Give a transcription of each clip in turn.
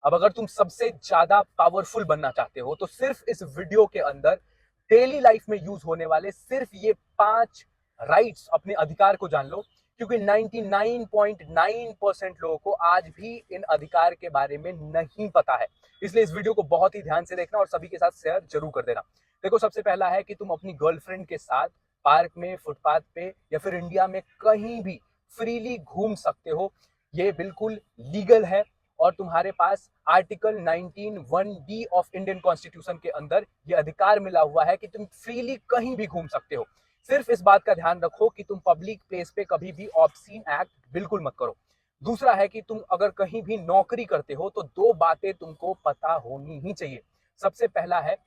अब अगर तुम सबसे ज्यादा पावरफुल बनना चाहते हो तो सिर्फ इस वीडियो के अंदर डेली लाइफ में यूज होने वाले सिर्फ ये 5 राइट्स, अपने अधिकार को जान लो, क्योंकि 99.9% लोगों को आज भी इन अधिकार के बारे में नहीं पता है। इसलिए इस वीडियो को बहुत ही ध्यान से देखना और सभी के साथ शेयर जरूर कर देना। देखो, सबसे पहला है कि तुम अपनी गर्लफ्रेंड के साथ पार्क में, फुटपाथ पे या फिर इंडिया में कहीं भी फ्रीली घूम सकते हो। ये बिल्कुल लीगल है और तुम्हारे पास article 19(1)(d) of Indian constitution के अंदर ये अधिकार मिला हुआ है कि तुम फ्रीली कहीं भी घूम सकते हो। सिर्फ इस बात का ध्यान रखो कि तुम पब्लिक प्लेस पे कभी भी ऑब्सीन एक्ट बिल्कुल मत करो। दूसरा है कि तुम अगर कहीं भी नौकरी करते हो तो 2 बातें तुमको पता होनी ही चाहिए। सबसे पहला है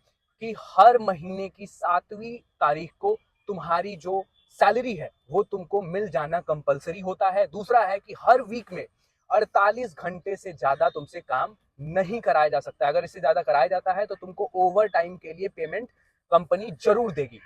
कि हर महीने की 7वीं तारीख को तुम्हारी जो सैलरी है वो तुमको मिल जाना कंपलसरी होता है। दूसरा है कि हर वीक में 48 घंटे से ज्यादा तुमसे काम नहीं कराया जा सकता है। अगर इससे ज्यादा कराया जाता है तो तुमको ओवर टाइम के लिए पेमेंट कंपनी जरूर देगी।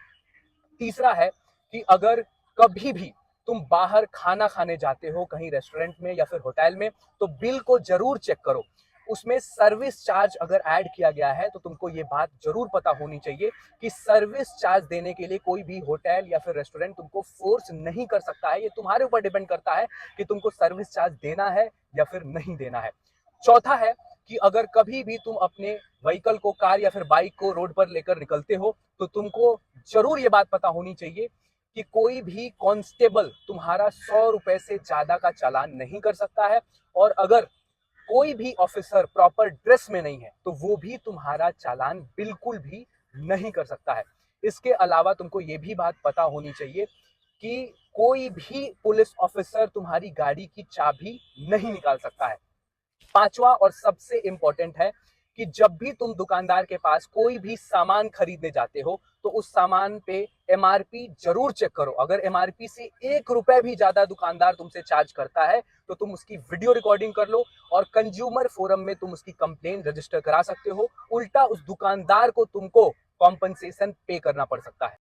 तीसरा है कि अगर कभी भी तुम बाहर खाना खाने जाते हो कहीं रेस्टोरेंट में या फिर होटल में, तो बिल को जरूर चेक करो। उसमें सर्विस चार्ज अगर ऐड किया गया है तो तुमको ये बात जरूर पता होनी चाहिए कि सर्विस चार्ज देने के लिए कोई भी होटल या फिर रेस्टोरेंट तुमको फोर्स नहीं कर सकता है। ये तुम्हारे ऊपर डिपेंड करता है कि तुमको सर्विस चार्ज देना है या फिर नहीं देना है। चौथा है कि अगर कभी भी तुम अपने व्हीकल को, कार या फिर बाइक को रोड पर लेकर निकलते हो तो तुमको जरूर ये बात पता होनी चाहिए कि कोई भी कांस्टेबल तुम्हारा 100 रुपए से ज्यादा का चालान नहीं कर सकता है। और अगर कोई भी ऑफिसर प्रॉपर ड्रेस में नहीं है तो वो भी तुम्हारा चालान बिल्कुल भी नहीं कर सकता है। इसके अलावा तुमको ये भी बात पता होनी चाहिए कि कोई भी पुलिस ऑफिसर तुम्हारी गाड़ी की चाबी नहीं निकाल सकता है। पांचवा और सबसे इंपॉर्टेंट है कि जब भी तुम दुकानदार के पास कोई भी सामान खरीदने जाते हो तो उस सामान पे एमआरपी जरूर चेक करो। अगर एमआरपी से 1 रुपए भी ज्यादा दुकानदार तुमसे चार्ज करता है तो तुम उसकी वीडियो रिकॉर्डिंग कर लो और कंज्यूमर फोरम में तुम उसकी कंप्लेन रजिस्टर करा सकते हो। उल्टा उस दुकानदार को तुमको कॉम्पनसेशन पे करना पड़ सकता है।